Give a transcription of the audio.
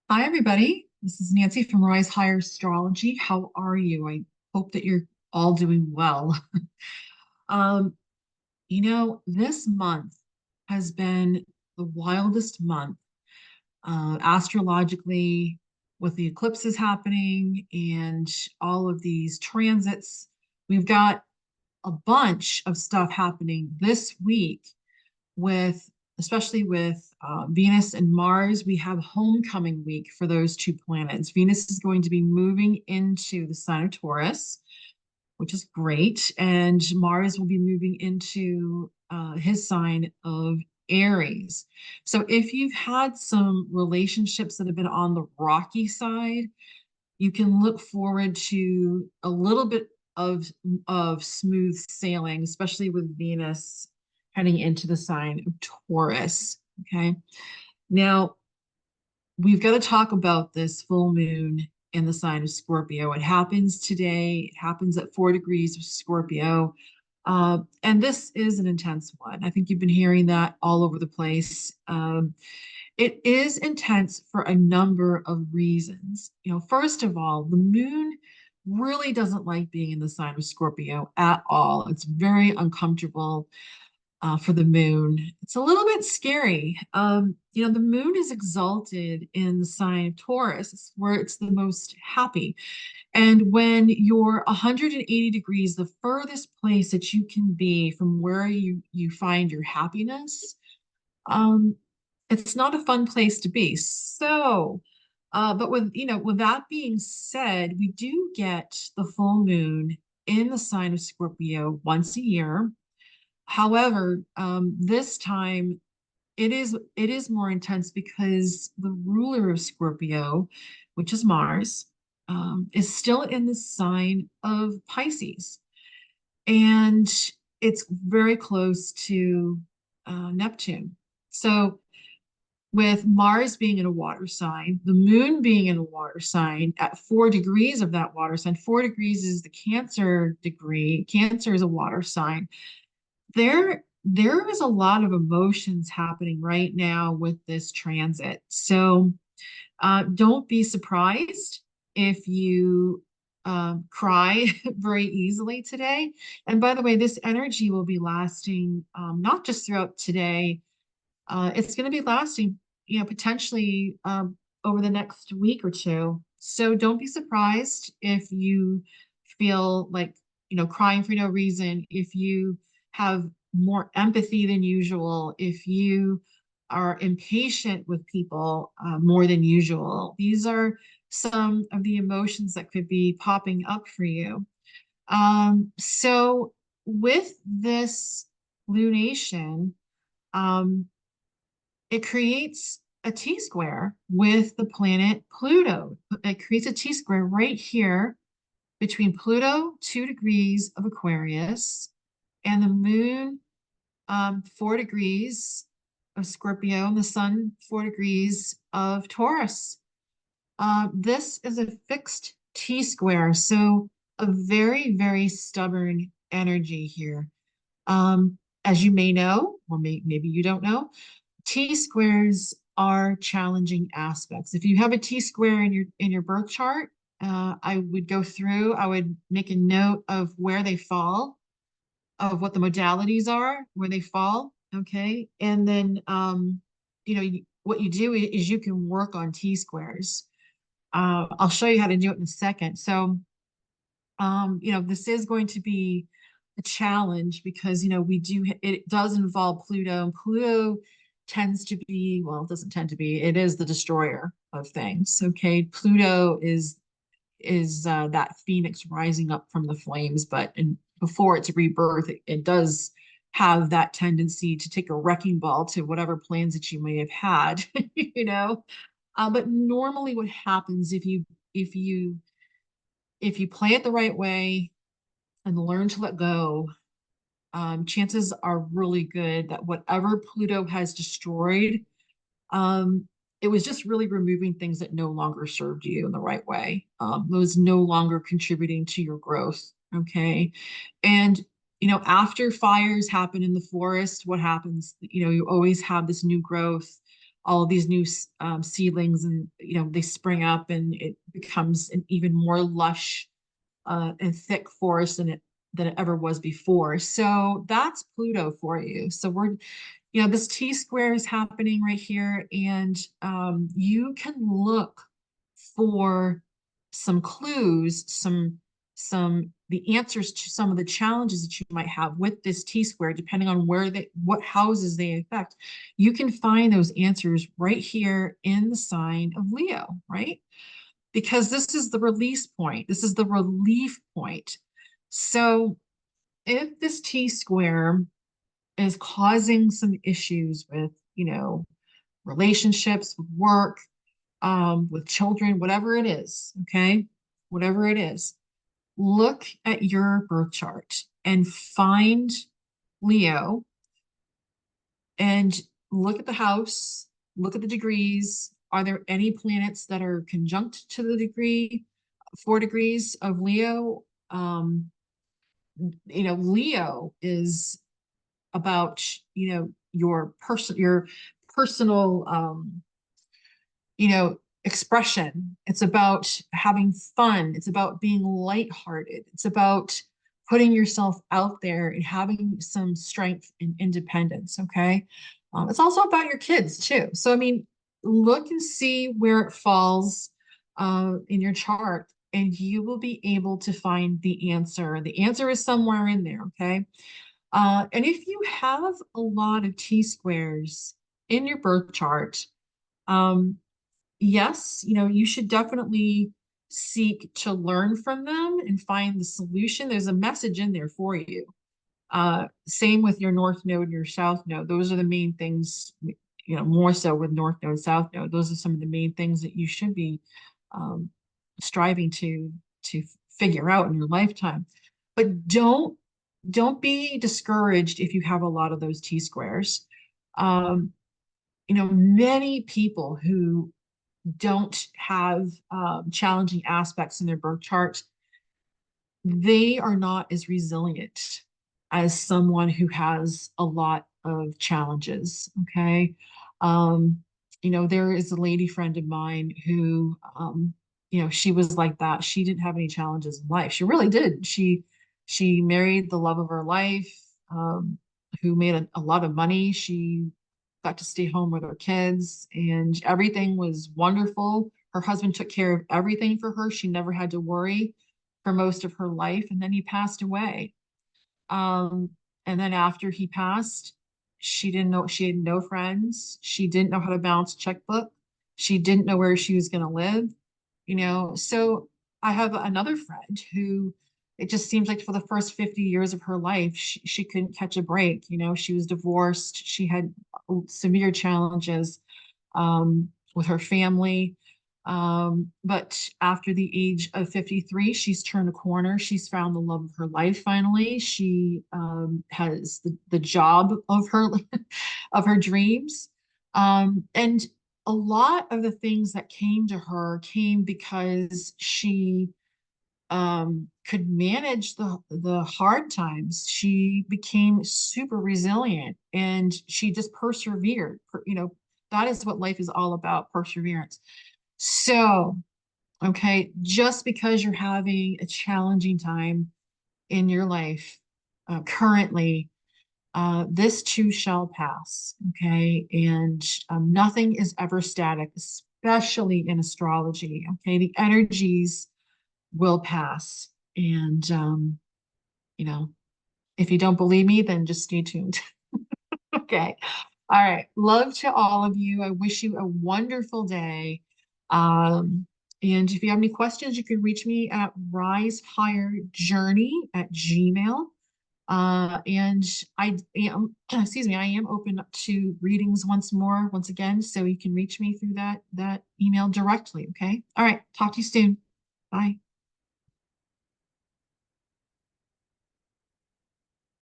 Hi, everybody. This is Nancy from Rise Higher Astrology. How are you? I hope that you're all doing well. Um, this month has been the wildest month astrologically with the eclipses happening and all of these transits. We've got a bunch of stuff happening this week with especially with Venus and Mars. We have homecoming week for those two planets. Venus is going to be moving into the sign of Taurus, which is great, and Mars will be moving into his sign of Aries. So if you've had some relationships that have been on the rocky side, you can look forward to a little bit of smooth sailing, especially with Venus heading into the sign of Taurus. Okay. Now, we've got to talk about this full moon in the sign of Scorpio. It happens today, it happens at 4 degrees of Scorpio. And this is an intense one. I think you've been hearing that all over the place. It is intense for a number of reasons. First of all, the moon really doesn't like being in the sign of Scorpio at all. It's very uncomfortable for the moon. It's a little bit scary. The moon is exalted in the sign of Taurus. It's where it's the most happy. And when you're 180 degrees, the furthest place that you can be from where you find your happiness, um, it's not a fun place to be. But with that being said, we do get the full moon in the sign of Scorpio once a year. However, this time it is more intense because the ruler of Scorpio, which is Mars, is still in the sign of Pisces, and it's very close to Neptune. So with Mars being in a water sign, the moon being in a water sign at 4 degrees of that water sign, 4 degrees is the Cancer degree. Cancer is a water sign. There is a lot of emotions happening right now with this transit. So don't be surprised if you cry very easily today. And by the way, this energy will be lasting not just throughout today. It's going to be lasting, potentially over the next week or two. So don't be surprised if you feel like, crying for no reason, if you have more empathy than usual, if you are impatient with people more than usual. These are some of the emotions that could be popping up for you. So with this lunation, um, it creates a T square with the planet Pluto. It creates a T square right here between Pluto, 2 degrees of Aquarius, and the moon, 4 degrees of Scorpio, and the sun, 4 degrees of Taurus. This is a fixed T square, so a very, very stubborn energy here. As you may know, or maybe you don't know, T squares are challenging aspects. If you have a T square in your birth chart, I would go through, I would make a note of where they fall, of what the modalities are, where they fall, okay? And then what you do is you can work on T squares. I'll show you how to do it in a second. So this is going to be a challenge because, it does involve Pluto, and Pluto tends to be, well, it doesn't tend to be, it is the destroyer of things. Okay. Pluto is that phoenix rising up from the flames, but before its rebirth, it does have that tendency to take a wrecking ball to whatever plans that you may have had, you know. But normally, what happens if you if you play it the right way and learn to let go, chances are really good that whatever Pluto has destroyed, it was just really removing things that no longer served you in the right way. It was no longer contributing to your growth. Okay. And, after fires happen in the forest, what happens? You always have this new growth. all of these new seedlings, and they spring up and it becomes an even more lush and thick forest than it ever was before. So that's Pluto for you. So this T square is happening right here, and you can look for some clues, some the answers to some of the challenges that you might have with this T square, depending on what houses they affect. You can find those answers right here in the sign of Leo, right? Because this is the release point. This is the relief point. So if this T square is causing some issues with, relationships, with work, with children, whatever it is, okay? Whatever it is, look at your birth chart and find Leo and look at the house, look at the degrees. Are there any planets that are conjunct to the degree, 4 degrees of Leo? Leo is about, your personal, expression. It's about having fun. It's about being lighthearted. It's about putting yourself out there and having some strength and independence. Okay. It's also about your kids too. So, I mean, look and see where it falls in your chart, and you will be able to find the answer. The answer is somewhere in there. Okay. And if you have a lot of T squares in your birth chart, um, yes, you should definitely seek to learn from them and find the solution. There's a message in there for you. Same with your North Node and your South Node. Those are the main things, more so with North Node, South Node. Those are some of the main things that you should be um, striving to figure out in your lifetime. But don't be discouraged if you have a lot of those T squares. Um, many people who don't have challenging aspects in their birth chart, they are not as resilient as someone who has a lot of challenges. Okay. Um, there is a lady friend of mine who, she was like that. She didn't have any challenges in life. She really did. She married the love of her life, who made a lot of money. She got to stay home with her kids, and everything was wonderful. Her husband took care of everything for her. She never had to worry for most of her life. And then he passed away. Um, and then after he passed, she had no friends. She didn't know how to balance a checkbook. She didn't know where she was going to live, So I have another friend who it just seems like for the first 50 years of her life, she couldn't catch a break. She was divorced. She had severe challenges with her family. But after the age of 53, she's turned a corner. She's found the love of her life finally. She has the job of her of her dreams. And a lot of the things that came to her came because she could manage the hard times. She became super resilient, and she just persevered. That is what life is all about, perseverance. So, okay, just because you're having a challenging time in your life currently, this too shall pass. Okay, and nothing is ever static, especially in astrology. Okay, the energies will pass. And, you know, if you don't believe me, then just stay tuned. Okay. All right. Love to all of you. I wish you a wonderful day. Um, and if you have any questions, you can reach me at risehigherjourney@gmail. And I am, excuse me, I am open to readings once again, so you can reach me through that email directly. Okay. All right. Talk to you soon. Bye.